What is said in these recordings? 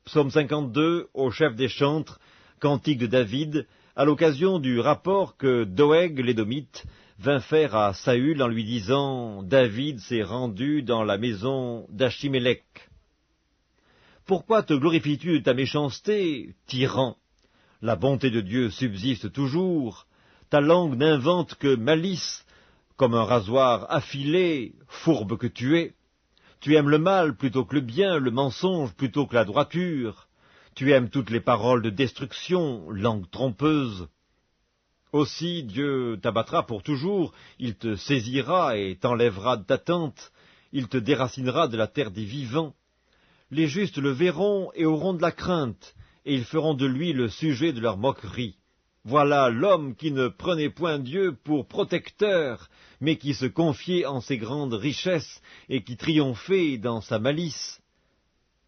Psaume 52, au chef des chantres, cantique de David, à l'occasion du rapport que Doeg l'Édomite vint faire à Saül en lui disant « David s'est rendu dans la maison d'Achimélec. » Pourquoi te glorifies-tu de ta méchanceté, tyran? La bonté de Dieu subsiste toujours. Ta langue n'invente que malice, comme un rasoir affilé, fourbe que tu es. Tu aimes le mal plutôt que le bien, le mensonge plutôt que la droiture. Tu aimes toutes les paroles de destruction, langue trompeuse. Aussi Dieu t'abattra pour toujours, il te saisira et t'enlèvera de ta tente, il te déracinera de la terre des vivants. Les justes le verront et auront de la crainte, et ils feront de lui le sujet de leur moquerie. Voilà l'homme qui ne prenait point Dieu pour protecteur, mais qui se confiait en ses grandes richesses et qui triomphait dans sa malice.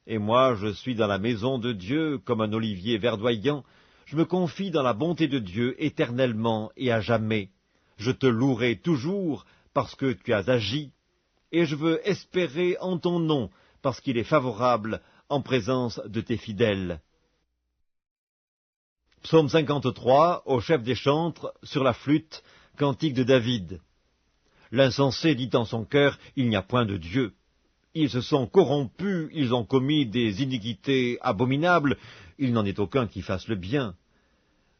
Et moi, je suis dans la maison de Dieu comme un olivier verdoyant. Je me confie dans la bonté de Dieu éternellement et à jamais. Je te louerai toujours parce que tu as agi, et je veux espérer en ton nom parce qu'il est favorable en présence de tes fidèles. Psaume 53, au chef des chantres, sur la flûte, cantique de David. L'insensé dit en son cœur, il n'y a point de Dieu. Ils se sont corrompus, ils ont commis des iniquités abominables, il n'en est aucun qui fasse le bien.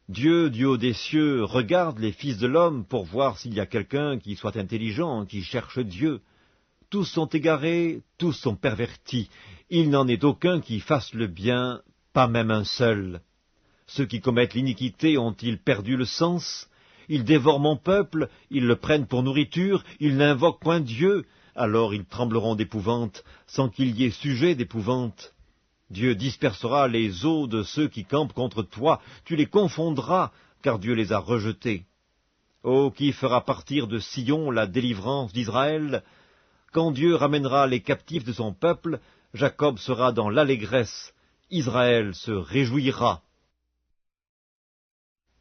Dieu, du haut des cieux, regarde les fils de l'homme pour voir s'il y a quelqu'un qui soit intelligent, qui cherche Dieu. Tous sont égarés, tous sont pervertis, il n'en est aucun qui fasse le bien, pas même un seul. Ceux qui commettent l'iniquité ont-ils perdu le sens? Ils dévorent mon peuple, ils le prennent pour nourriture, ils n'invoquent point Dieu, alors ils trembleront d'épouvante, sans qu'il y ait sujet d'épouvante. Dieu dispersera les eaux de ceux qui campent contre toi, tu les confondras, car Dieu les a rejetés. Ô qui fera partir de Sion la délivrance d'Israël? Quand Dieu ramènera les captifs de son peuple, Jacob sera dans l'allégresse, Israël se réjouira.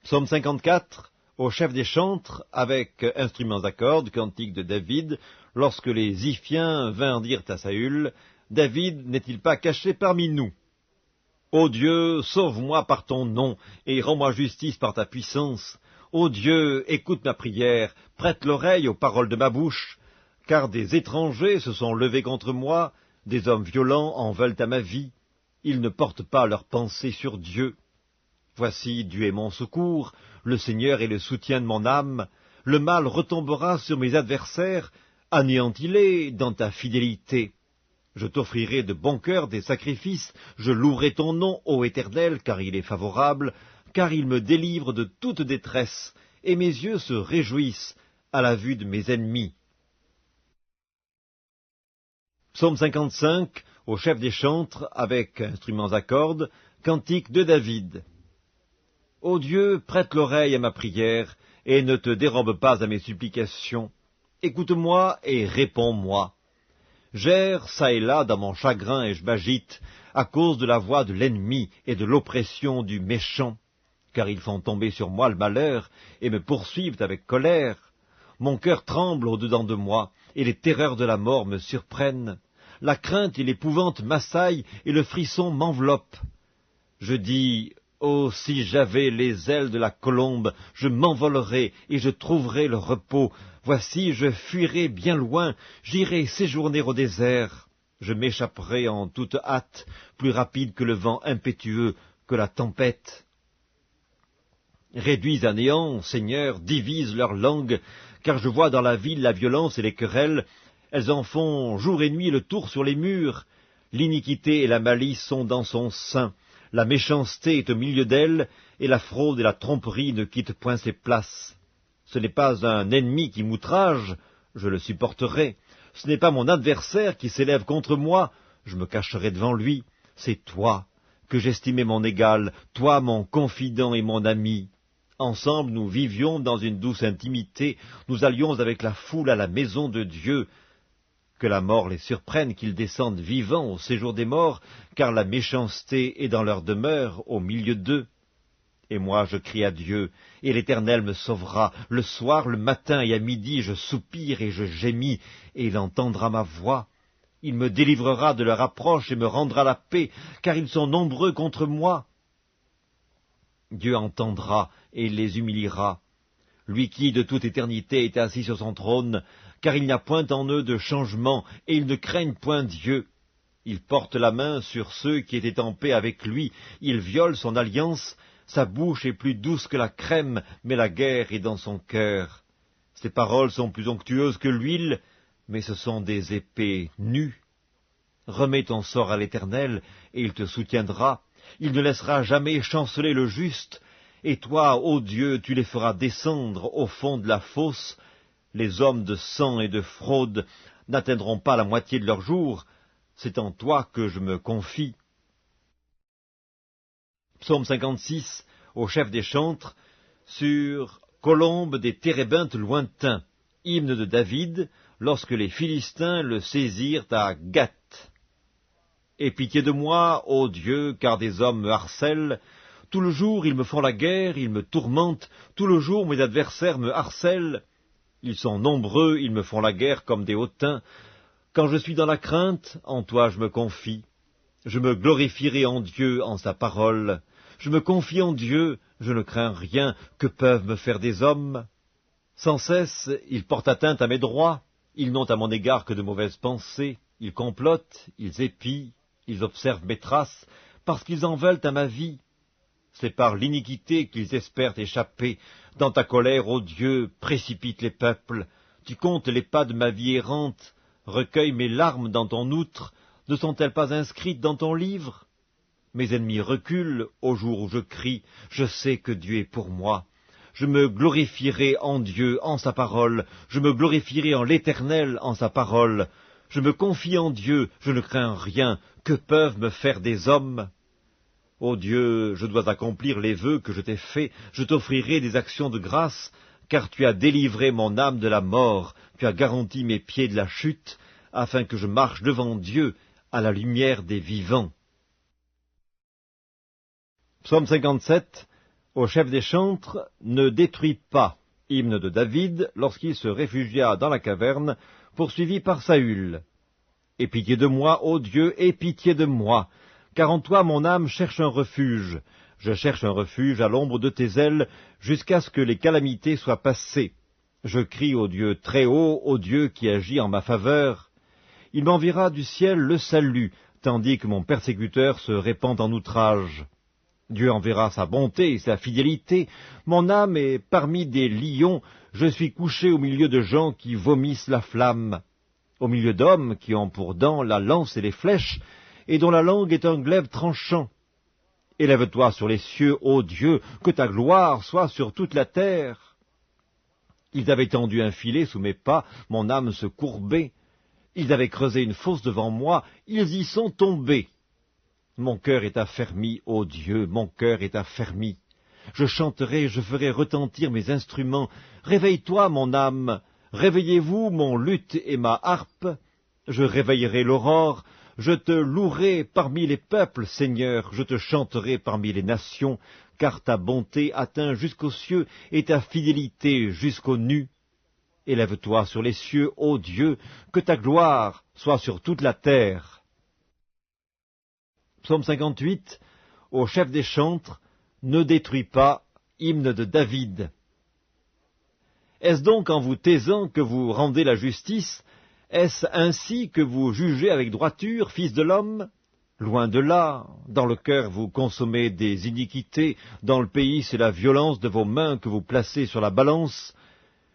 Psaume 54, au chef des chantres, avec instruments à cordes, cantique de David, lorsque les Ziphiens vinrent dire à Saül, « David n'est-il pas caché parmi nous? Ô Dieu, sauve-moi par ton nom, et rends-moi justice par ta puissance. Ô Dieu, écoute ma prière, prête l'oreille aux paroles de ma bouche, car des étrangers se sont levés contre moi, des hommes violents en veulent à ma vie. Ils ne portent pas leur pensée sur Dieu. Voici, Dieu est mon secours, le Seigneur est le soutien de mon âme. Le mal retombera sur mes adversaires, anéantis-les dans ta fidélité. Je t'offrirai de bon cœur des sacrifices, je louerai ton nom, ô Éternel, car il est favorable, car il me délivre de toute détresse, et mes yeux se réjouissent à la vue de mes ennemis. Psaume 55, au chef des chantres, avec instruments à cordes, cantique de David. Ô Dieu, prête l'oreille à ma prière, et ne te dérobe pas à mes supplications. Écoute-moi et réponds-moi. J'erre çà et là dans mon chagrin et je m'agite, à cause de la voix de l'ennemi et de l'oppression du méchant, car ils font tomber sur moi le malheur et me poursuivent avec colère. Mon cœur tremble au-dedans de moi, et les terreurs de la mort me surprennent. La crainte et l'épouvante m'assaillent, et le frisson m'enveloppe. Je dis, oh, si j'avais les ailes de la colombe, je m'envolerais et je trouverais le repos. Voici, je fuirai bien loin, j'irai séjourner au désert. Je m'échapperai en toute hâte, plus rapide que le vent impétueux, que la tempête. Réduis à néant, Seigneur, divise leur langue, car je vois dans la ville la violence et les querelles. Elles en font jour et nuit le tour sur les murs. L'iniquité et la malice sont dans son sein. La méchanceté est au milieu d'elle, et la fraude et la tromperie ne quittent point ses places. Ce n'est pas un ennemi qui m'outrage, je le supporterai. Ce n'est pas mon adversaire qui s'élève contre moi, je me cacherai devant lui. C'est toi que j'estimais mon égal, toi mon confident et mon ami. Ensemble nous vivions dans une douce intimité, nous allions avec la foule à la maison de Dieu. Que la mort les surprenne, qu'ils descendent vivants au séjour des morts, car la méchanceté est dans leur demeure, au milieu d'eux. Et moi je crie à Dieu, et l'Éternel me sauvera. Le soir, le matin et à midi, je soupire et je gémis, et il entendra ma voix. Il me délivrera de leur approche et me rendra la paix, car ils sont nombreux contre moi. Dieu entendra et les humiliera, lui qui de toute éternité est assis sur son trône, car il n'y a point en eux de changement, et ils ne craignent point Dieu. Il porte la main sur ceux qui étaient en paix avec lui, il viole son alliance, sa bouche est plus douce que la crème, mais la guerre est dans son cœur. Ses paroles sont plus onctueuses que l'huile, mais ce sont des épées nues. Remets ton sort à l'Éternel, et il te soutiendra. Il ne laissera jamais chanceler le juste, et toi, ô Dieu, tu les feras descendre au fond de la fosse. Les hommes de sang et de fraude n'atteindront pas la moitié de leur jour. C'est en toi que je me confie. Psaume 56, au chef des chantres, sur colombe des térébintes lointains, hymne de David, lorsque les Philistins le saisirent à Gath. Aie pitié de moi, ô Dieu, car des hommes me harcèlent. Tout le jour ils me font la guerre, ils me tourmentent. Tout le jour mes adversaires me harcèlent. Ils sont nombreux, ils me font la guerre comme des hautains. Quand je suis dans la crainte, en toi je me confie. Je me glorifierai en Dieu, en sa parole. Je me confie en Dieu, je ne crains rien. Que peuvent me faire des hommes? Sans cesse, ils portent atteinte à mes droits. Ils n'ont à mon égard que de mauvaises pensées. Ils complotent, ils épient, ils observent mes traces, parce qu'ils en veulent à ma vie. C'est par l'iniquité qu'ils espèrent échapper. Dans ta colère, ô Dieu, précipite les peuples. Tu comptes les pas de ma vie errante. Recueille mes larmes dans ton outre. Ne sont-elles pas inscrites dans ton livre? Mes ennemis reculent au jour où je crie. Je sais que Dieu est pour moi. Je me glorifierai en Dieu, en sa parole. Je me glorifierai en l'Éternel, en sa parole. Je me confie en Dieu, je ne crains rien. Que peuvent me faire des hommes? Ô Dieu, je dois accomplir les vœux que je t'ai faits. Je t'offrirai des actions de grâce, car tu as délivré mon âme de la mort. Tu as garanti mes pieds de la chute, afin que je marche devant Dieu à la lumière des vivants. Psaume 57, au chef des chantres, ne détruis pas, hymne de David, lorsqu'il se réfugia dans la caverne, poursuivi par Saül. Aie pitié de moi, ô Dieu, aie pitié de moi, car en toi mon âme cherche un refuge. Je cherche un refuge à l'ombre de tes ailes, jusqu'à ce que les calamités soient passées. Je crie au Dieu très haut, au Dieu qui agit en ma faveur. Il m'enverra du ciel le salut, tandis que mon persécuteur se répand en outrage. Dieu enverra sa bonté et sa fidélité. Mon âme est parmi des lions. Je suis couché au milieu de gens qui vomissent la flamme. Au milieu d'hommes qui ont pour dents la lance et les flèches, et dont la langue est un glaive tranchant. Élève-toi sur les cieux, ô Dieu, que ta gloire soit sur toute la terre. Ils avaient tendu un filet sous mes pas, mon âme se courbait. Ils avaient creusé une fosse devant moi, ils y sont tombés. Mon cœur est affermi, ô Dieu, mon cœur est affermi. Je chanterai, je ferai retentir mes instruments. Réveille-toi, mon âme, réveillez-vous, mon luth et ma harpe. Je réveillerai l'aurore, je te louerai parmi les peuples, Seigneur, je te chanterai parmi les nations, car ta bonté atteint jusqu'aux cieux et ta fidélité jusqu'aux nues. Élève-toi sur les cieux, ô Dieu, que ta gloire soit sur toute la terre. Psaume 58, au chef des chantres, ne détruis pas, hymne de David. Est-ce donc en vous taisant que vous rendez la justice? Est-ce ainsi que vous jugez avec droiture, fils de l'homme? Loin de là, dans le cœur vous consommez des iniquités, dans le pays c'est la violence de vos mains que vous placez sur la balance.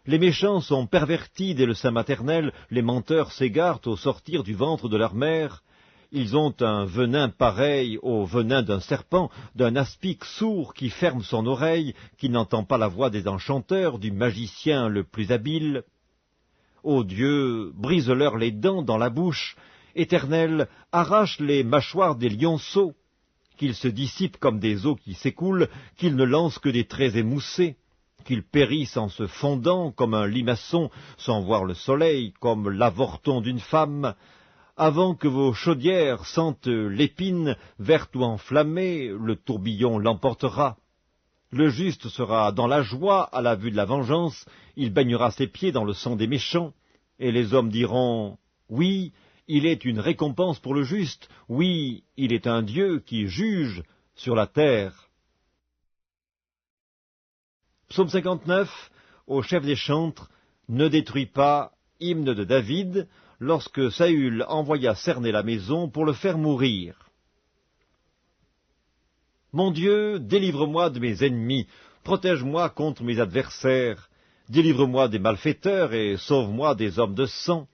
Les méchants sont pervertis dès le sein maternel, les menteurs s'égarent au sortir du ventre de leur mère. Ils ont un venin pareil au venin d'un serpent, d'un aspic sourd qui ferme son oreille, qui n'entend pas la voix des enchanteurs, du magicien le plus habile. Ô Dieu, brise-leur les dents dans la bouche. Éternel, arrache les mâchoires des lionceaux, qu'ils se dissipent comme des eaux qui s'écoulent, qu'ils ne lancent que des traits émoussés, qu'ils périssent en se fondant comme un limaçon, sans voir le soleil, comme l'avorton d'une femme. Avant que vos chaudières sentent l'épine, verte ou enflammée, le tourbillon l'emportera. Le juste sera dans la joie à la vue de la vengeance, il baignera ses pieds dans le sang des méchants, et les hommes diront « Oui, il est une récompense pour le juste, oui, il est un Dieu qui juge sur la terre. Psaume 59, au chef des chantres, ne détruis pas, hymne de David, lorsque Saül envoya cerner la maison pour le faire mourir. Mon Dieu, délivre-moi de mes ennemis, protège-moi contre mes adversaires, délivre-moi des malfaiteurs et sauve-moi des hommes de sang,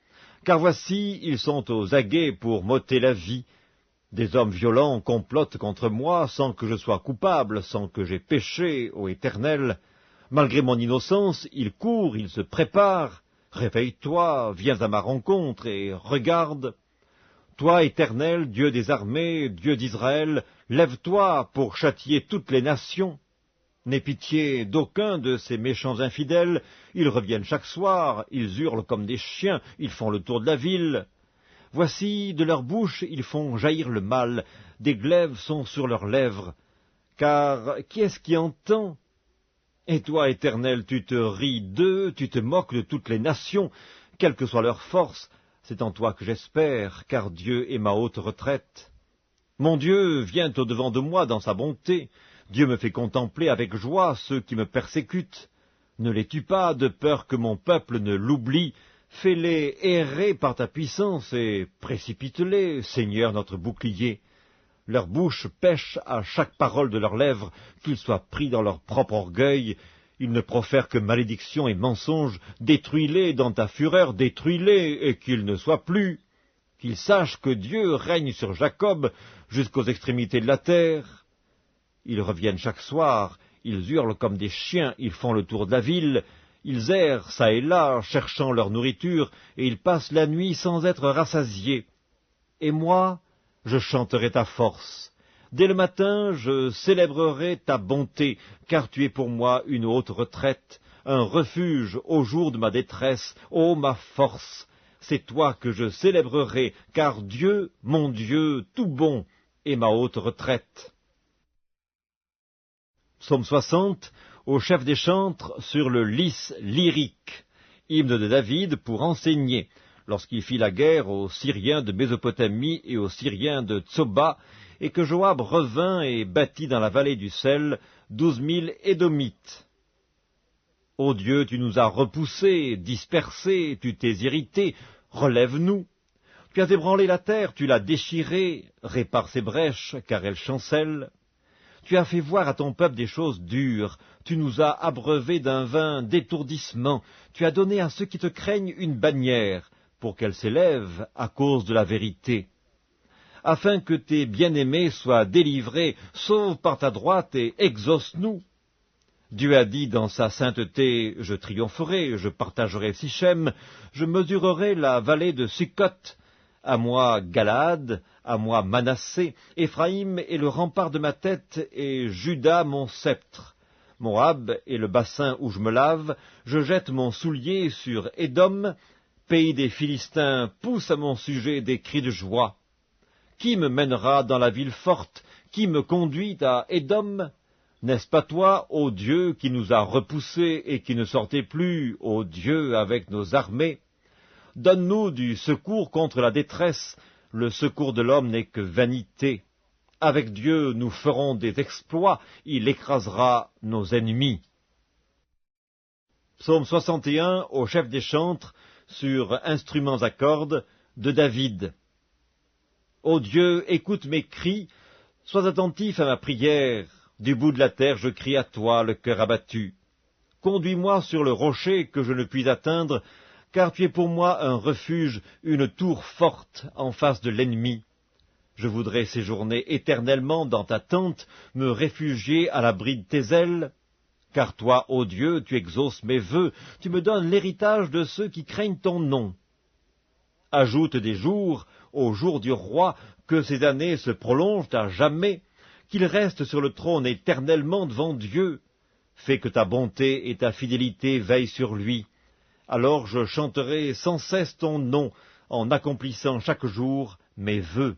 car voici, ils sont aux aguets pour m'ôter la vie. Des hommes violents complotent contre moi sans que je sois coupable, sans que j'aie péché, ô Éternel. Malgré mon innocence, ils courent, ils se préparent. Réveille-toi, viens à ma rencontre et regarde. Toi, Éternel, Dieu des armées, Dieu d'Israël, lève-toi pour châtier toutes les nations. N'aie pitié d'aucun de ces méchants infidèles, ils reviennent chaque soir, ils hurlent comme des chiens, ils font le tour de la ville. Voici, de leur bouche, ils font jaillir le mal, des glaives sont sur leurs lèvres. Car qui est-ce qui entend? Et toi, Éternel, tu te ris d'eux, tu te moques de toutes les nations, quelle que soit leur force. C'est en toi que j'espère, car Dieu est ma haute retraite. Mon Dieu vient au-devant de moi dans sa bonté. Dieu me fait contempler avec joie ceux qui me persécutent. Ne les tue pas, de peur que mon peuple ne l'oublie. Fais-les errer par ta puissance et précipite-les, Seigneur notre bouclier. Leur bouche pêche à chaque parole de leurs lèvres, qu'ils soient pris dans leur propre orgueil. Ils ne profèrent que malédiction et mensonges. Détruis-les dans ta fureur, détruis-les, et qu'ils ne soient plus. Qu'ils sachent que Dieu règne sur Jacob jusqu'aux extrémités de la terre. Ils reviennent chaque soir, ils hurlent comme des chiens, ils font le tour de la ville, ils errent çà et là, cherchant leur nourriture, et ils passent la nuit sans être rassasiés. Et moi, je chanterai ta force. Dès le matin, je célébrerai ta bonté, car tu es pour moi une haute retraite, un refuge au jour de ma détresse, ô ma force. C'est toi que je célébrerai, car Dieu, mon Dieu, tout bon, est ma haute retraite. Psaume 60, au chef des chantres, sur le lys lyrique, hymne de David pour enseigner, lorsqu'il fit la guerre aux Syriens de Mésopotamie et aux Syriens de Tsoba, et que Joab revint et bâtit dans la vallée du sel 12 000 Édomites. Ô Dieu, tu nous as repoussés, dispersés, tu t'es irrité, relève-nous. Tu as ébranlé la terre, tu l'as déchirée, répare ses brèches, car elle chancelle. Tu as fait voir à ton peuple des choses dures, tu nous as abreuvés d'un vin d'étourdissement, tu as donné à ceux qui te craignent une bannière, pour qu'elle s'élève à cause de la vérité. Afin que tes bien-aimés soient délivrés, sauve par ta droite et exauce-nous. Dieu a dit dans sa sainteté, je triompherai, je partagerai Sichem, je mesurerai la vallée de Sukkot. À moi Galaad, à moi Manassé, Éphraïm est le rempart de ma tête, et Juda mon sceptre. Moab est le bassin où je me lave, je jette mon soulier sur Édom, pays des Philistins pousse à mon sujet des cris de joie. Qui me mènera dans la ville forte? Qui me conduit à Édom? N'est-ce pas toi, ô Dieu, qui nous a repoussés et qui ne sortait plus, ô Dieu, avec nos armées? Donne-nous du secours contre la détresse, le secours de l'homme n'est que vanité. Avec Dieu, nous ferons des exploits, il écrasera nos ennemis. Psaume 61, au chef des chantres, sur instruments à cordes, de David. Ô Dieu, écoute mes cris, sois attentif à ma prière. Du bout de la terre, je crie à toi, le cœur abattu. Conduis-moi sur le rocher que je ne puis atteindre, car tu es pour moi un refuge, une tour forte en face de l'ennemi. Je voudrais séjourner éternellement dans ta tente, me réfugier à l'abri de tes ailes. Car toi, ô Dieu, tu exauces mes vœux, tu me donnes l'héritage de ceux qui craignent ton nom. Ajoute des jours au jour du roi, que ces années se prolongent à jamais, qu'il reste sur le trône éternellement devant Dieu. Fais que ta bonté et ta fidélité veillent sur lui. Alors je chanterai sans cesse ton nom, en accomplissant chaque jour mes vœux.